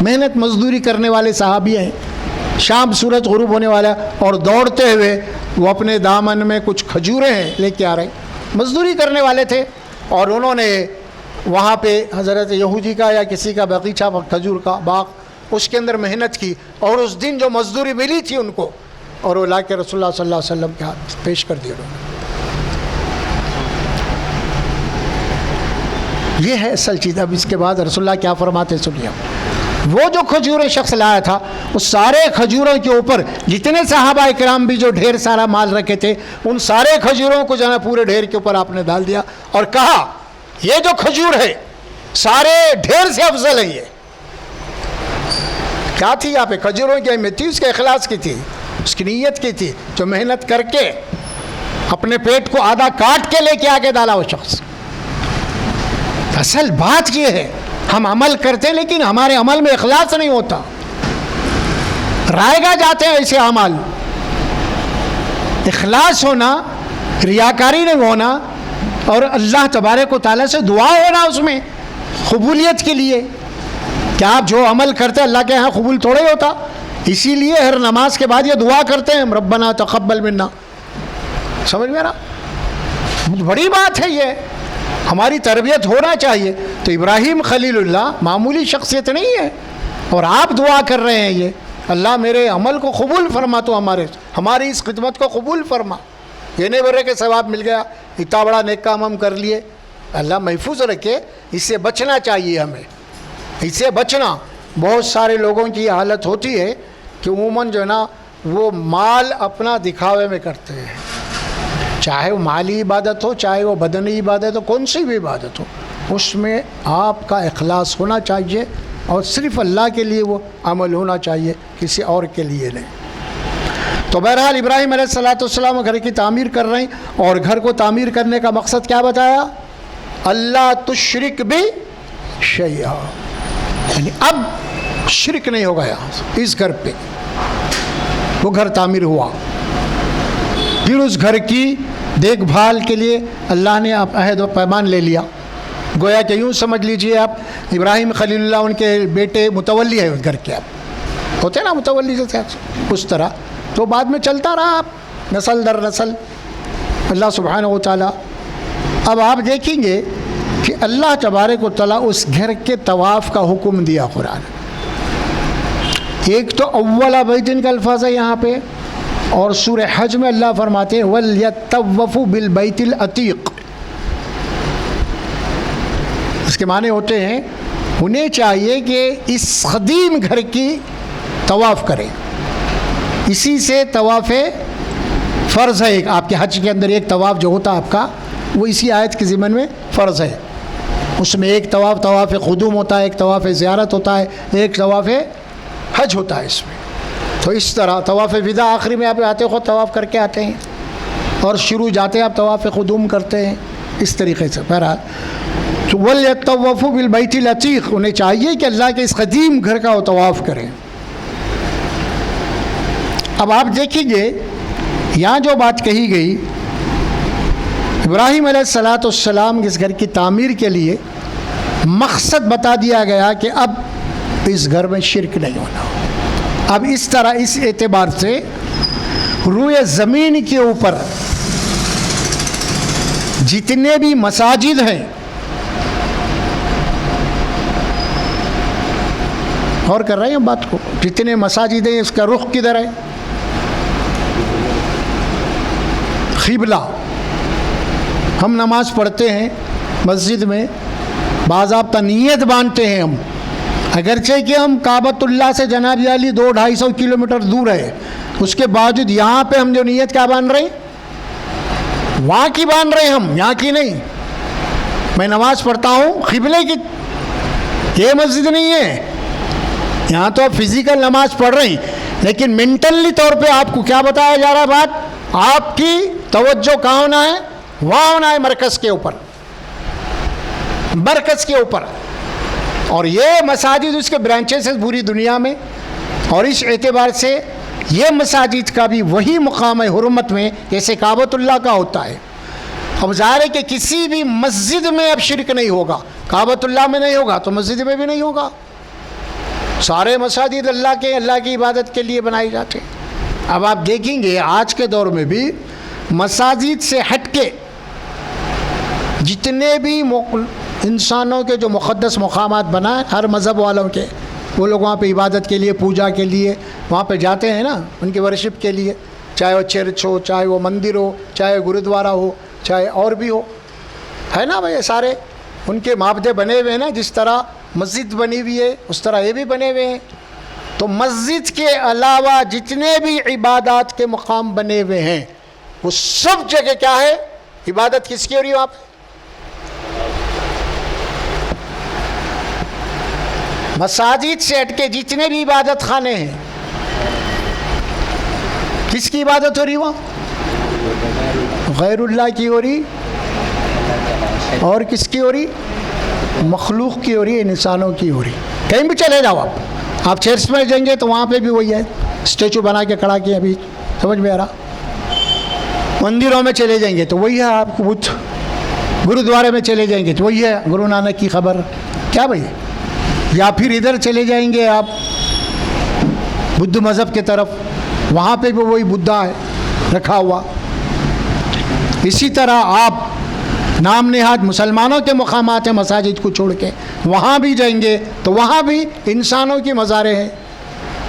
محنت مزدوری کرنے والے صحابی ہیں، شام سورج غروب ہونے والا، اور دوڑتے ہوئے وہ اپنے دامن میں کچھ کھجوریں ہیں لے کے آ رہے ہیں. مزدوری کرنے والے تھے، اور انہوں نے وہاں پہ حضرت یہودی کا یا کسی کا باغیچہ کھجور کا باغ، اس کے اندر محنت کی، اور اس دن جو مزدوری ملی تھی ان کو، اور وہ لا کے رسول اللہ صلی اللہ علیہ وسلم کے ہاتھ پیش کر دیا. یہ ہے اصل چیز. اب اس کے بعد رسول اللہ کیا فرماتے سنیے. وہ جو کھجوریں شخص لایا تھا، اس سارے کھجوروں کے اوپر جتنے صحابہ کرام بھی جو ڈھیر سارا مال رکھے تھے، ان سارے کھجوروں کو جو ہے پورے ڈھیر کے اوپر آپ نے ڈال دیا، اور کہا یہ جو کھجور ہے سارے ڈھیر سے افضل ہے. یہ کیا تھی یہاں پہ؟ کھجوروں کی اہمیت تھی، اس کے اخلاص کی تھی، اس کی نیت کی تھی، جو محنت کر کے اپنے پیٹ کو آدھا کاٹ کے لے کے آگے ڈالا وہ شخص. اصل بات یہ ہے ہم عمل کرتے ہیں لیکن ہمارے عمل میں اخلاص نہیں ہوتا. رائے گاہ جاتے ہیں ایسے اعمال، اخلاص ہونا، ریاکاری نہیں ہونا، اور اللہ تبارک و تعالیٰ سے دعا ہونا اس میں قبولیت کے لیے. کیا آپ جو عمل کرتے ہیں اللہ کے ہاں قبول تھوڑے ہوتا؟ اسی لیے ہر نماز کے بعد یہ دعا کرتے ہیں ربنا تقبل منا. سمجھ میں نا؟ بڑی بات ہے، یہ ہماری تربیت ہونا چاہیے. تو ابراہیم خلیل اللہ معمولی شخصیت نہیں ہے. اور آپ دعا کر رہے ہیں یہ اللہ میرے عمل کو قبول فرما، تو ہماری اس خدمت کو قبول فرما. یہ نہیں بول رہے کہ ثواب مل گیا، اتنا بڑا نیک کام ہم کر لیے. اللہ محفوظ رکھے، اس سے بچنا چاہیے ہمیں، اس سے بچنا. بہت سارے لوگوں کی یہ حالت ہوتی ہے کہ عموماً جو ہے نا وہ مال اپنا دکھاوے میں کرتے ہیں، چاہے وہ مالی عبادت ہو، چاہے وہ بدنی عبادت ہو، کون سی بھی عبادت ہو، اس میں آپ کا اخلاص ہونا چاہیے اور صرف اللہ کے لیے وہ عمل ہونا چاہیے، کسی اور کے لیے نہیں. تو بہرحال ابراہیم علیہ السلام گھر کی تعمیر کر رہے ہیں، اور گھر کو تعمیر کرنے کا مقصد کیا بتایا؟ اللہ تشرک بھی شیئا، یعنی اب شرک نہیں ہوگا یہاں اس گھر پہ. وہ گھر تعمیر ہوا، پھر اس گھر کی دیکھ بھال کے لیے اللہ نے عہد و پیمان لے لیا. گویا کہ یوں سمجھ لیجئے آپ ابراہیم خلیل اللہ ان کے بیٹے متولی ہے اس گھر کے، آپ ہوتے نا متولی جیسے اس طرح. تو بعد میں چلتا رہا آپ نسل در نسل اللہ سبحانہ و تعالیٰ. اب آپ دیکھیں گے کہ اللہ تبارک و تعالیٰ اس گھر کے طواف کا حکم دیا قرآن. ایک تو اول بیتن کا الفاظ ہے یہاں پہ، اور سورہ حج میں اللہ فرماتے ہیں وَلْيَطَّوَّفُوا بِالْبَيْتِ الْعَتِيقِ. اس کے معنی ہوتے ہیں انہیں چاہیے کہ اس قدیم گھر کی طواف کریں. اسی سے طواف فرض ہے. ایک آپ کے حج کے اندر ایک طواف جو ہوتا ہے آپ کا، وہ اسی آیت کے ضمن میں فرض ہے. اس میں ایک طواف قدوم ہوتا ہے، ایک طواف زیارت ہوتا ہے، ایک طواف حج ہوتا ہے اس میں. تو اس طرح طواف ودا آخری میں آپ آتے خود طواف کر کے آتے ہیں، اور شروع جاتے ہیں آپ طواف قدوم کرتے ہیں اس طریقے سے. بہرحال تو وَلْيَطَّوَّفُوا بِالْبَيْتِ الْعَتِيقِ، انہیں چاہیے کہ اللہ کے اس قدیم گھر کا وہ طواف کریں. اب آپ دیکھیں گے یہاں جو بات کہی گئی، ابراہیم علیہ السلام اس گھر کی تعمیر کے لیے مقصد بتا دیا گیا کہ اب اس گھر میں شرک نہیں ہونا. اب اس طرح اس اعتبار سے روئے زمین کے اوپر جتنے بھی مساجد ہیں، اور کر رہے ہیں بات کو، جتنے مساجد ہیں اس کا رخ کدھر ہے؟ قبلہ. ہم نماز پڑھتے ہیں مسجد میں، باضابطہ نیت باندھتے ہیں ہم، اگرچہ کہ ہم کعبۃ اللہ سے جناب علی 200-250 کلومیٹر دور ہے، اس کے باوجود یہاں پہ ہم جو نیت کیا باندھ رہے ہیں؟ وہاں کی باندھ رہے ہیں ہم، یہاں کی نہیں. میں نماز پڑھتا ہوں قبلے کی، یہ مسجد نہیں ہے. یہاں تو آپ فزیکل نماز پڑھ رہے ہیں، لیکن مینٹلی طور پہ آپ کو کیا بتایا جا رہا ہے؟ بات آپ کی توجہ کہاں ہونا ہے؟ وہاں ہونا ہے، مرکز کے اوپر، مرکز کے اوپر. اور یہ مساجد اس کے برانچز ہیں پوری دنیا میں، اور اس اعتبار سے یہ مساجد کا بھی وہی مقام ہے حرمت میں جیسے کعبۃ اللہ کا ہوتا ہے. اب ظاہر ہے کہ کسی بھی مسجد میں اب شرک نہیں ہوگا، کعبۃ اللہ میں نہیں ہوگا تو مسجد میں بھی نہیں ہوگا. سارے مساجد اللہ کی عبادت کے لیے بنائے جاتے ہیں. اب آپ دیکھیں گے آج کے دور میں بھی مساجد سے ہٹ کے جتنے بھی انسانوں کے جو مقدس مقامات بنائے ہر مذہب والوں کے، وہ لوگ وہاں پہ عبادت کے لیے، پوجا کے لیے وہاں پہ جاتے ہیں نا، ان کی ورشپ کے لیے، چاہے وہ چرچ ہو، چاہے وہ مندر ہو، چاہے گرودوارا ہو، چاہے اور بھی ہو، ہے نا بھائی. سارے ان کے معبدے بنے ہوئے ہیں نا، جس طرح مسجد بنی ہوئی ہے اس طرح یہ بھی بنے ہوئے ہیں. تو مسجد کے علاوہ جتنے بھی عبادات کے مقام بنے ہوئے ہیں وہ سب جگہ کیا ہے؟ عبادت کس کی ہو رہی ہے وہاں پہ؟ مساجد سے ہٹ کے جتنے بھی عبادت خانے ہیں کس کی عبادت ہو رہی وہاں؟ غیر اللہ کی ہو رہی. اور کس کی ہو رہی؟ مخلوق کی ہو رہی ہے، انسانوں کی ہو رہی. کہیں بھی چلے جاؤ آپ چرچ میں جائیں گے تو وہاں پہ بھی وہی ہے، اسٹیچو بنا کے کھڑا کیا. ابھی سمجھ میں آ رہا؟ مندروں میں چلے جائیں گے تو وہی ہے آپ کو بت. گرودوارے میں چلے جائیں گے تو وہی ہے گرو نانک کی خبر. کیا بھائی؟ یا پھر ادھر چلے جائیں گے آپ بدھ مذہب کے طرف، وہاں پہ بھی وہی بدھا ہے رکھا ہوا. اسی طرح آپ نام نہاد مسلمانوں کے مقامات ہیں مساجد کو چھوڑ کے، وہاں بھی جائیں گے تو وہاں بھی انسانوں کی مزاریں ہیں،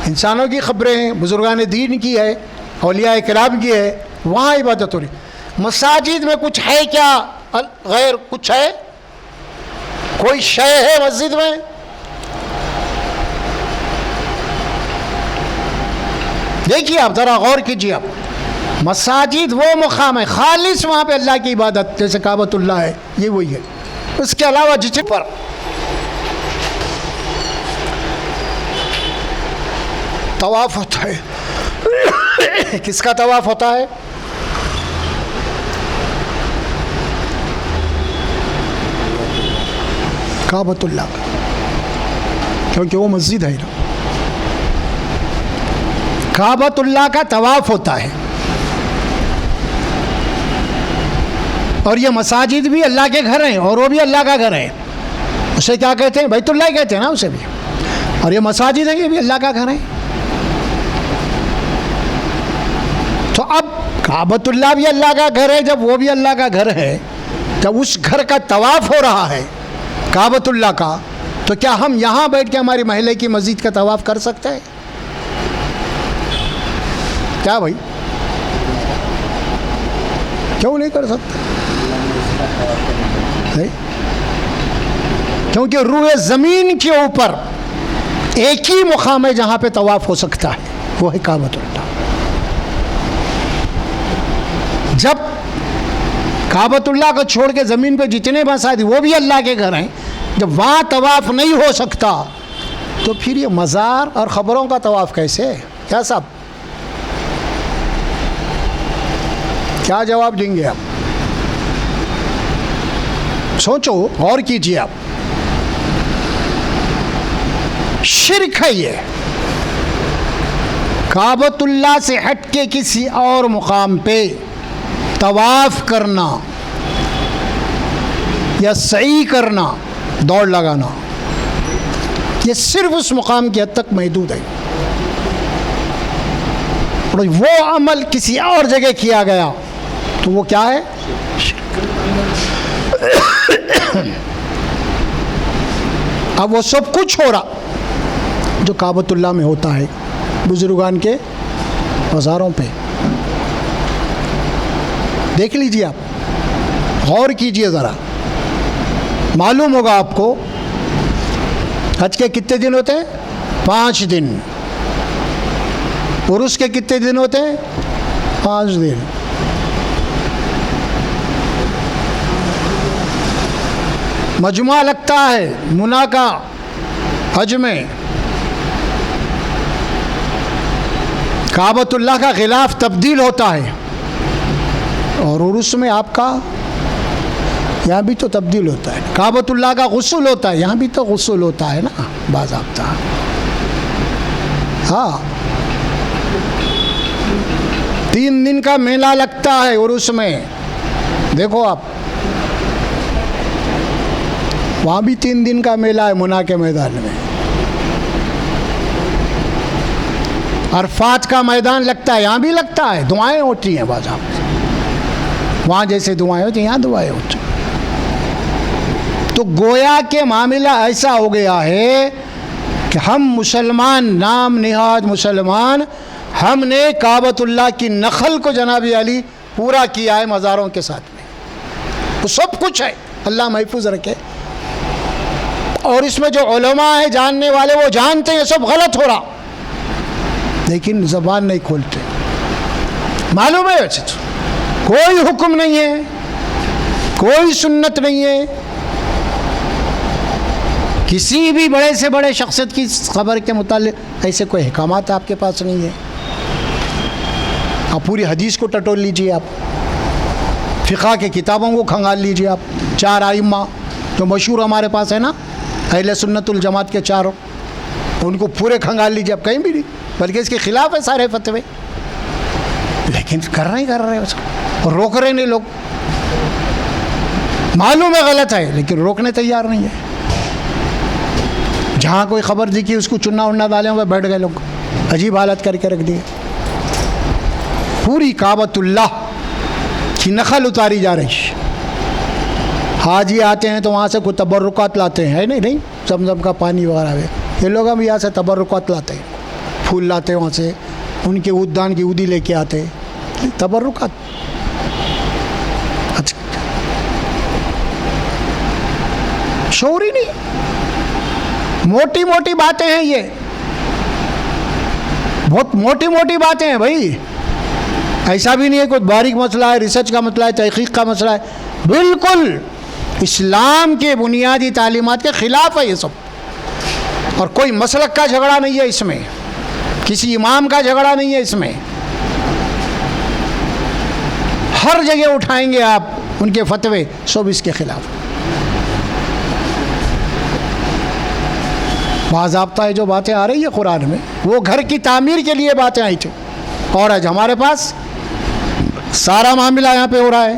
انسانوں کی قبریں ہیں، بزرگان دین کی ہے، اولیاء کرام کی ہے، وہاں عبادت ہو رہی۔ مساجد میں کچھ ہے کیا غیر؟ کچھ ہے؟ کوئی شے ہے مسجد میں؟ دیکھیے آپ ذرا غور کیجیے آپ، مساجد وہ مقام ہے خالص، وہاں پہ اللہ کی عبادت، جیسے کعبۃ اللہ ہے، یہ وہی ہے۔ اس کے علاوہ جس پر طواف ہوتا ہے، کس کا طواف ہوتا ہے؟ کعبۃ اللہ کا، کیونکہ وہ مسجد ہے نا۔ کعبۃ اللہ کا طواف ہوتا ہے، اور یہ مساجد بھی اللہ کے گھر ہیں، اور وہ بھی اللہ کا گھر ہے۔ اسے کیا کہتے ہیں؟ بیت اللہ کہتے ہیں نا اسے بھی، اور یہ مساجد ہیں، یہ بھی اللہ کا گھر ہے۔ تو اب کعبۃ اللہ بھی اللہ کا گھر ہے، جب وہ بھی اللہ کا گھر ہے، جب اس گھر کا طواف ہو رہا ہے کعبۃ اللہ کا، تو کیا ہم یہاں بیٹھ کے ہماری محلے کی مسجد کا طواف کر سکتے ہیں؟ کیا بھائی، کیوں نہیں کر سکتے؟ نہیں، کیونکہ روئے زمین کے اوپر ایک ہی مقام ہے جہاں پہ طواف ہو سکتا ہے، وہ ہے کعبۃ اللہ۔ جب کعبۃ اللہ کو چھوڑ کے زمین پہ جتنے مساجد وہ بھی اللہ کے گھر ہیں، جب وہاں طواف نہیں ہو سکتا تو پھر یہ مزار اور قبروں کا طواف کیسے ہے؟ کیا صاحب، کیا جواب دیں گے آپ؟ سوچو، غور کیجیے آپ، شرک ہے یہ، کعبۃ اللہ سے ہٹ کے کسی اور مقام پہ طواف کرنا یا سعی کرنا، دوڑ لگانا، یہ صرف اس مقام کی حد تک محدود ہے۔ اور وہ عمل کسی اور جگہ کیا گیا تو وہ کیا ہے؟ اب وہ سب کچھ ہو رہا جو کعبۃ اللہ میں ہوتا ہے، بزرگان کے مزاروں پہ۔ دیکھ لیجیے آپ، غور کیجیے ذرا، معلوم ہوگا آپ کو حج کے کتنے دن ہوتے ہیں؟ 5 دن۔ عرس کے کتنے دن ہوتے ہیں؟ 5 دن۔ مجمع لگتا ہے منی کا حج میں، کعبۃ اللہ کا غلاف تبدیل ہوتا ہے، اور عرس میں آپ کا یہاں بھی تو تبدیل ہوتا ہے۔ کعبۃ اللہ کا غسل ہوتا ہے، یہاں بھی تو غسل ہوتا ہے نا باضابطہ۔ ہاں، 3 دن کا میلہ لگتا ہے عرس میں، دیکھو آپ، وہاں بھی 3 دن کا میلہ ہے منی کے میدان میں۔ عرفات کا میدان لگتا ہے، یہاں بھی لگتا ہے، دعائیں ہوتی ہیں باضابطہ، وہاں جیسے دعائیں ہوتی ہیں یہاں دعائیں ہوتی ہیں۔ تو گویا کہ معاملہ ایسا ہو گیا ہے کہ ہم مسلمان، نام نہاد مسلمان، ہم نے کعبۃ اللہ کی نقل کو جناب علی پورا کیا ہے مزاروں کے ساتھ میں، وہ سب کچھ ہے، اللہ محفوظ رکھے۔ اور اس میں جو علماء ہیں جاننے والے، وہ جانتے ہیں سب غلط ہو رہا، لیکن زبان نہیں کھولتے۔ معلوم ہے ویسے تو کوئی حکم نہیں ہے، کوئی سنت نہیں ہے، کسی بھی بڑے سے بڑے شخصیت کی خبر کے متعلق ایسے کوئی احکامات آپ کے پاس نہیں ہے۔ آپ پوری حدیث کو ٹٹول لیجئے، آپ فقہ کے کتابوں کو کھنگال لیجئے، آپ 4 ائمہ جو مشہور ہمارے پاس ہے نا، اہل سنت الجماعت کے 4، ان کو پورے کھنگال لیجئے، آپ کہیں بھی نہیں، بلکہ اس کے خلاف ہے سارے فتوے، لیکن کر رہے اس کو، اور روک رہے نہیں لوگ، معلوم ہے غلط ہے لیکن روکنے تیار نہیں ہے۔ جہاں کوئی خبر دکھی اس کو چننا اڑنا ڈالے ہوئے بیٹھ گئے لوگ، عجیب حالت کر کے رکھ دیے۔ پوری کعبۃ اللہ کی نقل اتاری جا رہی ہے، حاجی آتے ہیں تو وہاں سے کوئی تبرکات لاتے ہیں، ہے نہیں زمزم کا پانی وغیرہ ہے، یہ لوگ ہم یہاں سے تبرکات لاتے ہیں، پھول لاتے ہیں وہاں سے، ان کے ادان کی اودی لے کے آتے ہیں، تبرکات۔ اچھا شعور ہی نہیں، موٹی موٹی باتیں ہیں، یہ بہت موٹی موٹی باتیں ہیں بھائی، ایسا بھی نہیں ہے کوئی باریک مسئلہ ہے، ریسرچ کا مسئلہ ہے، تحقیق کا مسئلہ ہے، بالکل اسلام کے بنیادی تعلیمات کے خلاف ہے یہ سب، اور کوئی مسلک کا جھگڑا نہیں ہے اس میں، کسی امام کا جھگڑا نہیں ہے اس میں، ہر جگہ اٹھائیں گے آپ ان کے فتوے، سب اس کے خلاف۔ باضابطہ ہے جو باتیں آ رہی ہے قرآن میں، وہ گھر کی تعمیر کے لیے باتیں آئی تھی، اور آج ہمارے پاس سارا معاملہ یہاں پہ ہو رہا ہے۔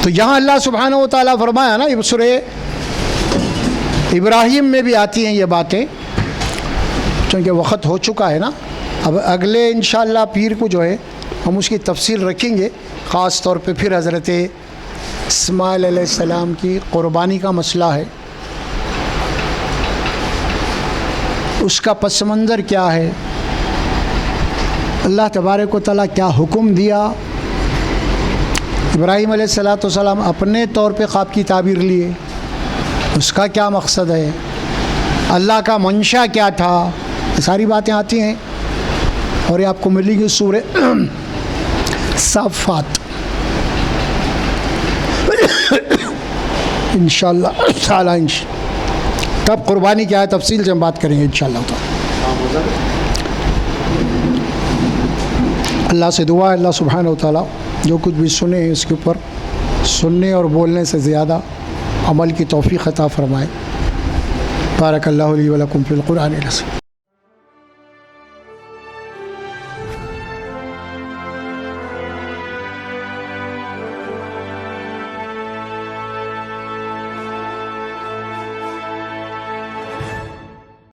تو یہاں اللہ سبحانہ و تعالیٰ فرمایا نا، سورہ ابراہیم میں بھی آتی ہیں یہ باتیں، چونکہ وقت ہو چکا ہے نا، اب اگلے انشاءاللہ پیر کو جو ہے ہم اس کی تفصیل رکھیں گے، خاص طور پہ پھر حضرت اسماعیل علیہ السلام کی قربانی کا مسئلہ ہے، اس کا پس منظر کیا ہے، اللہ تبارک و تعالیٰ کیا حکم دیا، ابراہیم علیہ السلام اپنے طور پہ خواب کی تعبیر لیے، اس کا کیا مقصد ہے، اللہ کا منشا کیا تھا، یہ ساری باتیں آتی ہیں، اور یہ آپ کو ملے گی سورہ صافات انشاءاللہ تعالیٰ۔ تب قربانی کیا ہے تفصیل سے ہم بات کریں گے انشاءاللہ تعالیٰ۔ اللہ سے دعا ہے اللہ سبحانہ و تعالیٰ جو کچھ بھی سنے ہیں اس کے اوپر سننے اور بولنے سے زیادہ عمل کی توفیق عطا فرمائے۔ بارک اللہ لی و لکم فی القرآن العظیم۔